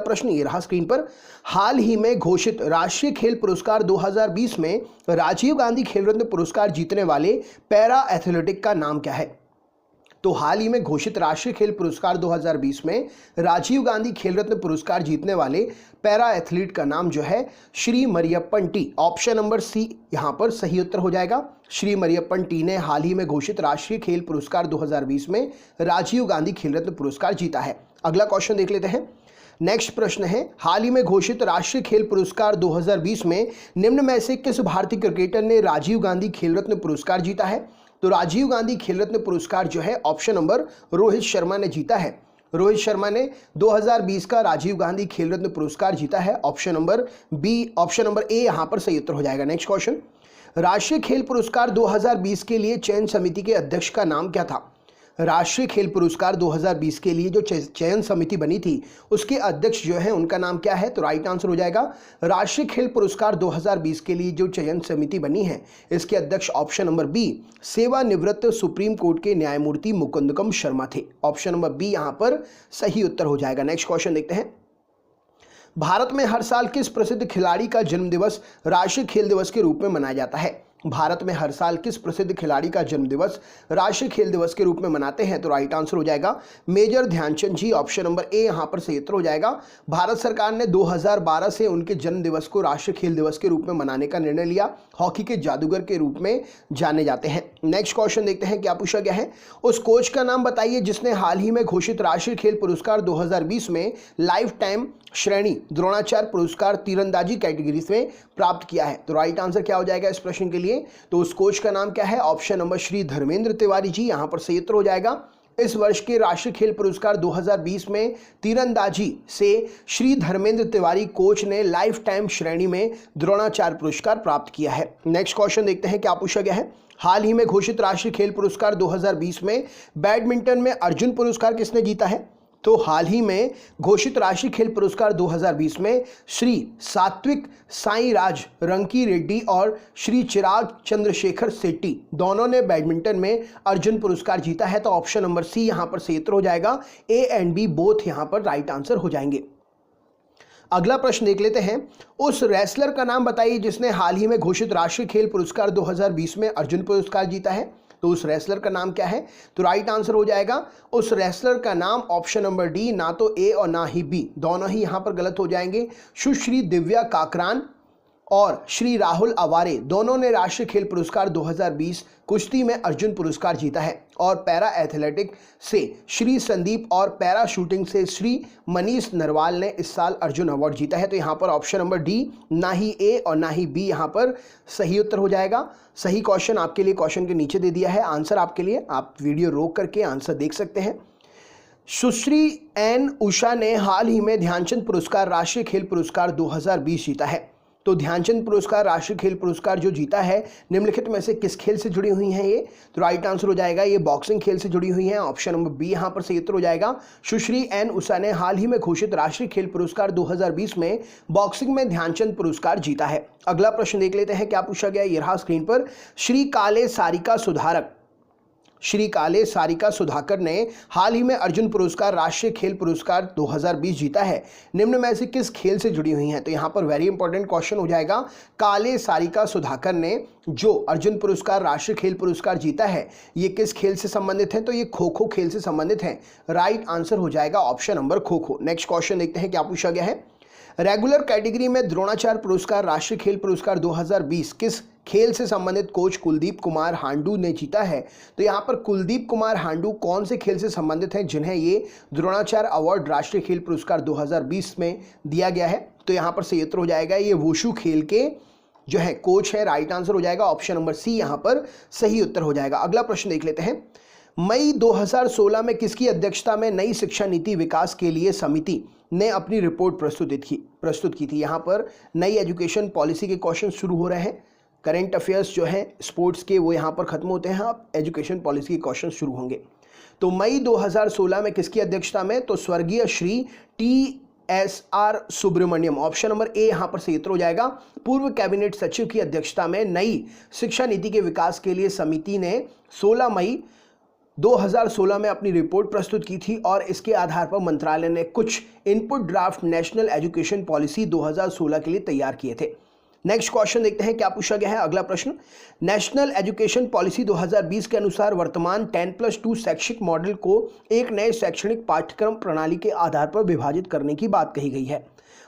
प्रश्न ये रहा स्क्रीन पर, हाल ही में घोषित राष्ट्रीय खेल पुरस्कार 2020 में राजीव गांधी खेल रत्न पुरस्कार जीतने वाले पैरा एथलेटिक का नाम क्या है? तो हाल ही में घोषित राष्ट्रीय खेल पुरस्कार 2020 में राजीव गांधी खेल रत्न पुरस्कार जीतने वाले पैरा एथलीट का नाम जो है Shri Mariyappan T, option number C यहां पर सही उत्तर हो जाएगा। श्री मरियप्पन टी ने हाल ही में घोषित राष्ट्रीय खेल पुरस्कार 2020 में राजीव गांधी खेल रत्न पुरस्कार जीता है। अगला क्वेश्चन देख लेते हैं। नेक्स्ट प्रश्न है, हाल ही में घोषित राष्ट्रीय खेल पुरस्कार 2020 में निम्न में से किस भारतीय क्रिकेटर ने राजीव गांधी खेल रत्न पुरस्कार जीता है? तो राजीव गांधी खेल रत्न पुरस्कार जो है ऑप्शन नंबर रोहित शर्मा ने जीता है। रोहित शर्मा ने 2020 का राजीव गांधी खेल रत्न पुरस्कार जीता है। ऑप्शन नंबर ए यहां पर सही उत्तर हो जाएगा। नेक्स्ट क्वेश्चन, राष्ट्रीय खेल पुरस्कार 2020 के लिए चयन समिति के अध्यक्ष का नाम क्या था? राष्ट्रीय खेल पुरस्कार 2020 के लिए जो चयन समिति बनी थी उसके अध्यक्ष जो है उनका नाम क्या है? तो राइट आंसर हो जाएगा राष्ट्रीय खेल पुरस्कार 2020 के लिए जो चयन समिति बनी है इसके अध्यक्ष ऑप्शन नंबर बी सेवानिवृत्त सुप्रीम कोर्ट के न्यायमूर्ति मुकुंदकम शर्मा थे। ऑप्शन नंबर बी यहां पर सही उत्तर हो जाएगा। नेक्स्ट क्वेश्चन देखते हैं, भारत में हर साल किस प्रसिद्ध खिलाड़ी का जन्मदिवस राष्ट्रीय खेल दिवस के रूप में मनाया जाता है? भारत में हर साल किस प्रसिद्ध खिलाड़ी का जन्मदिवस राष्ट्रीय खेल दिवस के रूप में मनाते हैं? तो राइट आंसर हो जाएगा major Dhyanchand ji, option number A यहां पर सही उत्तर हो जाएगा। भारत सरकार ने 2012 से उनके जन्म दिवस को राष्ट्रीय खेल दिवस के रूप में मनाने का निर्णय लिया। हॉकी के जादूगर के रूप में जाने जाते हैं। नेक्स्ट क्वेश्चन देखते हैं क्या पूछा गया है, उस कोच का नाम बताइए जिसने हाल ही में घोषित राष्ट्रीय खेल पुरस्कार 2020 में लाइफ टाइम श्रेणी द्रोणाचार्य पुरस्कार तीरंदाजी कैटेगरी में प्राप्त किया है। तो राइट आंसर क्या हो जाएगा इस प्रश्न के लिए? तो उस कोच का नाम क्या है? ऑप्शन नंबर श्री धर्मेंद्र तिवारी जी, यहां पर सही उत्तर हो जाएगा। इस वर्ष के राष्ट्रीय खेल पुरस्कार 2020 में तीरंदाजी से श्री धर्मेंद्र तिवारी कोच ने लाइफ टाइम श्रेणी में द्रोणाचार्य पुरस्कार प्राप्त किया है। नेक्स्ट क्वेश्चन देखते हैं क्या पूछा गया है, हाल ही में घोषित राष्ट्रीय खेल पुरस्कार 2020 में बैडमिंटन में अर्जुन पुरस्कार किसने जीता है? तो हाल ही में घोषित राष्ट्रीय खेल पुरस्कार 2020 में श्री सात्विक साईराज रंकी रेड्डी और श्री चिराग चंद्रशेखर सेट्टी दोनों ने बैडमिंटन में अर्जुन पुरस्कार जीता है। तो ऑप्शन नंबर सी यहां पर सही उत्तर हो जाएगा। ए एंड बी बोथ यहां पर राइट आंसर हो जाएंगे। अगला प्रश्न देख लेते हैं, उस रेसलर का नाम बताइए जिसने हाल ही में घोषित राष्ट्रीय खेल पुरस्कार 2020 में अर्जुन पुरस्कार जीता है। तो उस रेसलर का नाम क्या है? तो राइट आंसर हो जाएगा उस रेसलर का नाम ऑप्शन नंबर डी, ना तो ए और ना ही बी, दोनों ही यहां पर गलत हो जाएंगे। सुश्री दिव्या काकरान और श्री राहुल अवारे दोनों ने राष्ट्रीय खेल पुरस्कार 2020 कुश्ती में अर्जुन पुरस्कार जीता है। और पैरा एथलेटिक से श्री संदीप और पैरा शूटिंग से श्री मनीष नरवाल ने इस साल अर्जुन अवार्ड जीता है। तो यहाँ पर ऑप्शन नंबर डी, ना ही ए और ना ही बी यहाँ पर सही उत्तर हो जाएगा। सही क्वेश्चन आपके लिए क्वेश्चन के नीचे दे दिया है आंसर आपके लिए, आप वीडियो रोक करके आंसर देख सकते हैं। सुश्री एन उषा ने हाल ही में ध्यानचंद पुरस्कार राष्ट्रीय खेल पुरस्कार 2020 जीता है। तो ध्यानचंद पुरस्कार राष्ट्रीय खेल पुरस्कार जो जीता है निम्नलिखित में से किस खेल से जुड़ी हुई हैं ये? तो राइट आंसर हो जाएगा ये बॉक्सिंग खेल से जुड़ी हुई हैं। ऑप्शन नंबर बी यहां पर सही उत्तर हो जाएगा। सुश्री एन उषा ने हाल ही में घोषित राष्ट्रीय खेल पुरस्कार 2020 में बॉक्सिंग में ध्यानचंद पुरस्कार जीता है। अगला प्रश्न देख लेते हैं क्या पूछा गया, ये रहा स्क्रीन पर, श्री काले सारिका सुधारक श्री काले सारिका सुधाकर ने हाल ही में अर्जुन पुरस्कार राष्ट्रीय खेल पुरस्कार 2020 जीता है। निम्न में से किस खेल से जुड़ी हुई हैं? तो यहाँ पर वेरी इंपॉर्टेंट क्वेश्चन हो जाएगा। काले सारिका सुधाकर ने जो अर्जुन पुरस्कार राष्ट्रीय खेल पुरस्कार जीता है ये किस खेल से संबंधित है? तो ये खो खो खेल से संबंधित है। राइट आंसर हो जाएगा option number kho kho. Next question देखते हैं क्या पूछा गया है, रेगुलर कैटेगरी में द्रोणाचार्य पुरस्कार राष्ट्रीय खेल पुरस्कार 2020 किस खेल से संबंधित कोच कुलदीप कुमार हांडू ने जीता है? तो यहाँ पर कुलदीप कुमार हांडू कौन से खेल से संबंधित हैं जिन्हें ये द्रोणाचार्य अवार्ड राष्ट्रीय खेल पुरस्कार 2020 में दिया गया है? तो यहाँ पर सही उत्तर हो जाएगा ये वुशु खेल के जो है कोच है। राइट आंसर हो जाएगा ऑप्शन नंबर सी यहाँ पर सही उत्तर हो जाएगा। अगला प्रश्न देख लेते हैं, मई 2016 में किसकी अध्यक्षता में नई शिक्षा नीति विकास के लिए समिति ने अपनी रिपोर्ट प्रस्तुत की थी? यहाँ पर नई एजुकेशन पॉलिसी के क्वेश्चन शुरू हो रहे हैं। करंट अफेयर्स जो है स्पोर्ट्स के वो यहाँ पर खत्म होते हैं, अब एजुकेशन पॉलिसी के क्वेश्चन शुरू होंगे। तो मई 2016 में किसकी अध्यक्षता में? तो स्वर्गीय Shri TSR Subramaniam, option number A यहाँ पर सही उत्तर हो जाएगा। पूर्व कैबिनेट सचिव की अध्यक्षता में नई शिक्षा नीति के विकास के लिए समिति ने 16 मई 2016 में अपनी रिपोर्ट प्रस्तुत की थी और इसके आधार पर मंत्रालय ने कुछ input draft national education policy 2016 के लिए तैयार किए थे। नेक्स्ट क्वेश्चन देखते हैं क्या पूछा गया है। अगला प्रश्न, नेशनल एजुकेशन पॉलिसी 2020 के अनुसार वर्तमान 10+2 शैक्षिक मॉडल को एक नए शैक्षणिक पाठ्यक्रम प्रणाली के आधार पर विभाजित करने की बात कही गई है।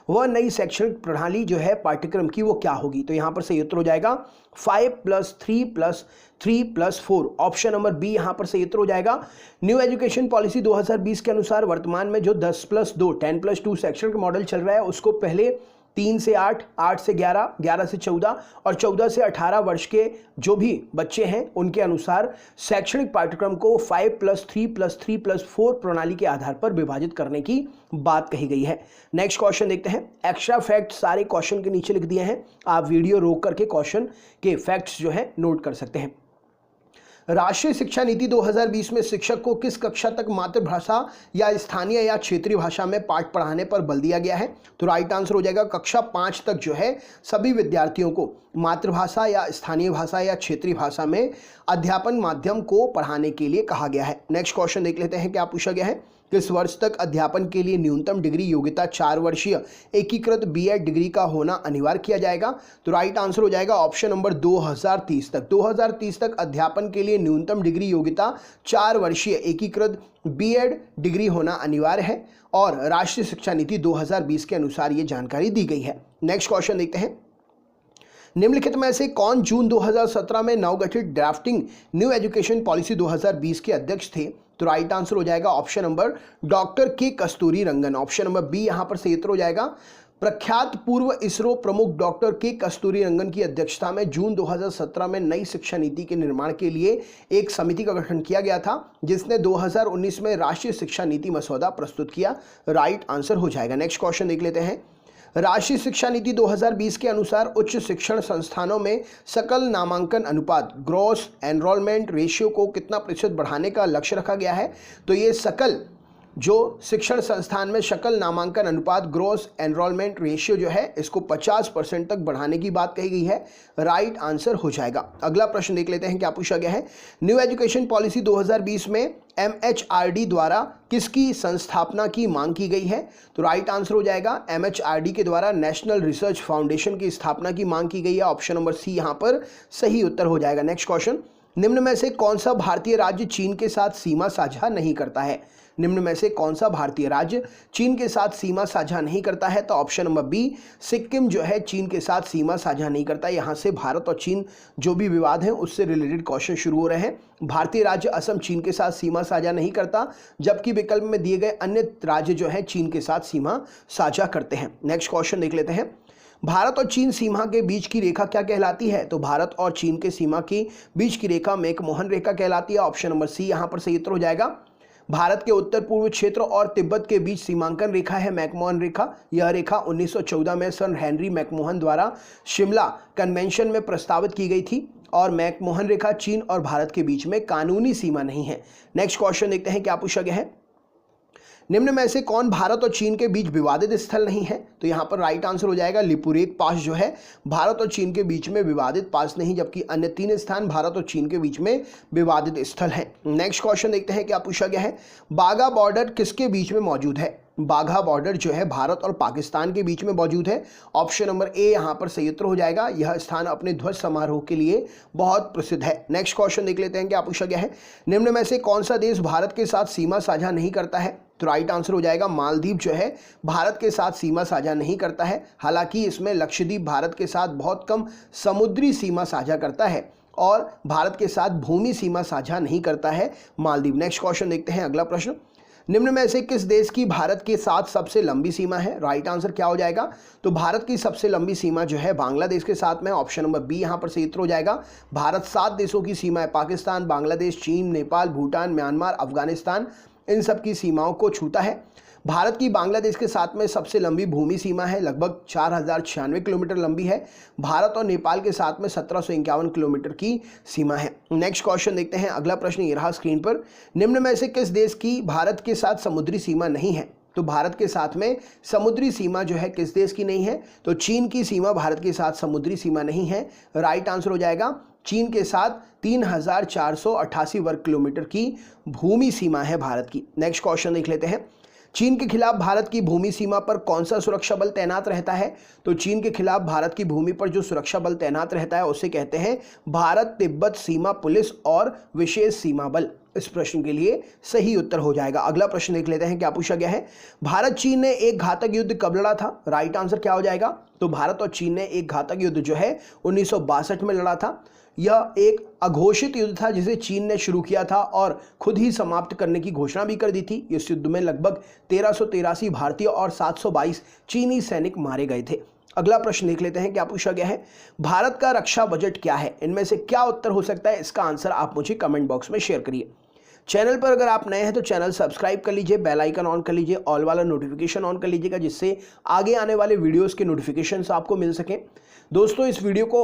वह नई शैक्षणिक प्रणाली जो है पाठ्यक्रम की वो क्या होगी? तो यहाँ पर सही उत्तर हो जाएगा 5+3+3+4। ऑप्शन नंबर बी यहाँ पर सही उत्तर हो जाएगा। न्यू एजुकेशन पॉलिसी 2020 के अनुसार वर्तमान में जो 10+2 10+2 शैक्षणिक मॉडल चल रहा है उसको पहले 3 से 8, 8 से 11, 11 से 14 और 14 से 18 वर्ष के जो भी बच्चे हैं उनके अनुसार शैक्षणिक पाठ्यक्रम को 5+3+3+4 प्रणाली के आधार पर विभाजित करने की बात कही गई है। नेक्स्ट क्वेश्चन देखते हैं। एक्स्ट्रा फैक्ट सारे क्वेश्चन के नीचे लिख दिए हैं, आप वीडियो रोक करके क्वेश्चन के फैक्ट्स जो है नोट कर सकते हैं। राष्ट्रीय शिक्षा नीति 2020 में शिक्षक को किस कक्षा तक मातृभाषा या स्थानीय या क्षेत्रीय भाषा में पाठ पढ़ाने पर बल दिया गया है? तो राइट आंसर हो जाएगा कक्षा 5 तक जो है सभी विद्यार्थियों को मातृभाषा या स्थानीय भाषा या क्षेत्रीय भाषा में अध्यापन माध्यम को पढ़ाने के लिए कहा गया है। नेक्स्ट क्वेश्चन देख लेते हैं क्या पूछा गया है। किस वर्ष तक अध्यापन के लिए न्यूनतम डिग्री योग्यता 4 वर्षीय एकीकृत बीएड डिग्री का होना अनिवार्य किया जाएगा? तो राइट आंसर हो जाएगा ऑप्शन नंबर 2030 तक। 2030 तक अध्यापन के लिए न्यूनतम डिग्री योग्यता 4 वर्षीय एकीकृत बीएड डिग्री होना अनिवार्य है और राष्ट्रीय शिक्षा नीति 2020 के अनुसार ये जानकारी दी गई है। नेक्स्ट क्वेश्चन देखते हैं। निम्नलिखित में से कौन जून 2017 में नवगठित ड्राफ्टिंग न्यू एजुकेशन पॉलिसी 2020 के अध्यक्ष थे? तो राइट आंसर हो जाएगा ऑप्शन नंबर डॉक्टर के कस्तूरी रंगन। ऑप्शन नंबर बी यहां पर सही उत्तर हो जाएगा। प्रख्यात पूर्व इसरो प्रमुख डॉक्टर के कस्तूरी रंगन की अध्यक्षता में जून 2017 में नई शिक्षा नीति के निर्माण के लिए एक समिति का गठन किया गया था जिसने 2019 में राष्ट्रीय शिक्षा नीति मसौदा प्रस्तुत किया। राइट आंसर हो जाएगा। नेक्स्ट क्वेश्चन देख लेते हैं। राष्ट्रीय शिक्षा नीति 2020 के अनुसार उच्च शिक्षण संस्थानों में सकल नामांकन अनुपात ग्रॉस एनरोलमेंट रेशियो को कितना प्रतिशत बढ़ाने का लक्ष्य रखा गया है? तो ये सकल जो शिक्षण संस्थान में सकल नामांकन अनुपात ग्रॉस एनरोलमेंट रेशियो जो है इसको 50% तक बढ़ाने की बात कही गई है। राइट आंसर हो जाएगा। अगला प्रश्न देख लेते हैं क्या पूछा गया है। न्यू एजुकेशन पॉलिसी 2020 में एमएचआरडी द्वारा किसकी संस्थापना की मांग की गई है? तो राइट आंसर हो जाएगा एमएचआरडी के द्वारा नेशनल रिसर्च फाउंडेशन की स्थापना की मांग की गई है। ऑप्शन नंबर सी यहां पर सही उत्तर हो जाएगा। नेक्स्ट क्वेश्चन, निम्न में से कौन सा भारतीय राज्य चीन के साथ सीमा साझा नहीं करता है? निम्न में से कौन सा भारतीय राज्य चीन के साथ सीमा साझा नहीं करता है? तो ऑप्शन नंबर बी सिक्किम जो है चीन के साथ सीमा साझा नहीं करता। यहाँ से भारत और चीन जो भी विवाद है उससे रिलेटेड क्वेश्चन शुरू हो रहे हैं। भारतीय राज्य असम चीन के साथ सीमा साझा नहीं करता, जबकि विकल्प में दिए गए अन्य राज्य जो है चीन के साथ सीमा साझा करते हैं। नेक्स्ट क्वेश्चन देख लेते हैं। भारत और चीन सीमा के बीच की रेखा क्या कहलाती है? तो भारत और चीन के सीमा के बीच की रेखा मैकमोहन रेखा कहलाती है। ऑप्शन नंबर सी यहाँ पर सही उत्तर हो जाएगा। भारत के उत्तर पूर्व क्षेत्र और तिब्बत के बीच सीमांकन रेखा है मैकमोहन रेखा। यह रेखा 1914 में सर हेनरी मैकमोहन द्वारा शिमला कन्वेंशन में प्रस्तावित की गई थी और मैकमोहन रेखा चीन और भारत के बीच में कानूनी सीमा नहीं है। नेक्स्ट क्वेश्चन देखते हैं क्या पूछा गया है। निम्न में से कौन भारत और चीन के बीच विवादित स्थल नहीं है? तो यहाँ पर राइट आंसर हो जाएगा लिपुरेख पास जो है भारत और चीन के बीच में विवादित पास नहीं, जबकि अन्य 3 स्थान भारत और चीन के बीच में विवादित स्थल हैं। नेक्स्ट क्वेश्चन देखते हैं क्या पूछा गया है। बाघा बॉर्डर किसके बीच में मौजूद है? बाघा बॉर्डर जो है भारत और पाकिस्तान के बीच में मौजूद है। ऑप्शन नंबर ए यहाँ पर सही उत्तर हो जाएगा। यह स्थान अपने ध्वज समारोह के लिए बहुत प्रसिद्ध है। नेक्स्ट क्वेश्चन देख लेते हैं क्या पूछा गया है। निम्न में से कौन सा देश भारत के साथ सीमा साझा नहीं करता है? तो राइट आंसर हो जाएगा मालदीव जो है भारत के साथ सीमा साझा नहीं करता है। हालांकि इसमें लक्षद्वीप भारत के साथ बहुत कम समुद्री सीमा साझा करता है और भारत के साथ भूमि सीमा साझा नहीं करता है मालदीव। नेक्स्ट क्वेश्चन देखते हैं अगला प्रश्न। निम्न में से किस देश की भारत के साथ सबसे लंबी सीमा है? राइट आंसर क्या हो जाएगा? तो भारत की सबसे लंबी सीमा जो है बांग्लादेश के साथ में। ऑप्शन नंबर बी यहाँ पर सही उत्तर हो जाएगा। भारत 7 देशों की सीमा है, पाकिस्तान, बांग्लादेश, चीन, नेपाल, भूटान, म्यांमार, अफगानिस्तान, इन सब की सीमाओं को छूता है। भारत की बांग्लादेश के साथ में सबसे लंबी भूमि सीमा है, लगभग 4096 किलोमीटर लंबी है। भारत और नेपाल के साथ में 1751 किलोमीटर की सीमा है। नेक्स्ट क्वेश्चन देखते हैं अगला प्रश्न ये रहा स्क्रीन पर। निम्न में से किस देश की भारत के साथ समुद्री सीमा नहीं है? तो भारत के साथ में समुद्री सीमा जो है किस देश की नहीं है? तो चीन की सीमा भारत के साथ समुद्री सीमा नहीं है। राइट आंसर हो जाएगा चीन के साथ 3488 वर्ग किलोमीटर की भूमि सीमा है भारत की। नेक्स्ट क्वेश्चन देख लेते हैं। चीन के खिलाफ भारत की भूमि सीमा पर कौन सा सुरक्षा बल तैनात रहता है? तो चीन के खिलाफ भारत की भूमि पर जो सुरक्षा बल तैनात रहता है उसे कहते हैं भारत तिब्बत सीमा पुलिस और विशेष सीमा बल। इस प्रश्न के लिए सही उत्तर हो जाएगा। अगला प्रश्न देख लेते हैं, क्या पूछा गया है? भारत चीन ने एक घातक युद्ध कब लड़ा था? राइट आंसर क्या हो जाएगा? तो भारत और चीन ने एक घातक युद्ध जो है 1962 में लड़ा था। यह एक अघोषित युद्ध था जिसे चीन ने शुरू किया था और खुद ही समाप्त करने की घोषणा भी कर दी थी। इस युद्ध में लगभग 1383 भारतीय और 722 चीनी सैनिक मारे गए थे। अगला प्रश्न देख लेते हैं, क्या पूछा गया है? भारत का रक्षा बजट क्या है? इनमें से क्या उत्तर हो सकता है? इसका आंसर आप मुझे कमेंट बॉक्स में शेयर करिए। चैनल पर अगर आप नए हैं तो चैनल सब्सक्राइब कर लीजिए, बेल आइकन ऑन कर लीजिए, ऑल वाला नोटिफिकेशन ऑन कर लीजिएगा जिससे आगे आने वाले वीडियोस के नोटिफिकेशंस आपको मिल सकें। दोस्तों, इस वीडियो को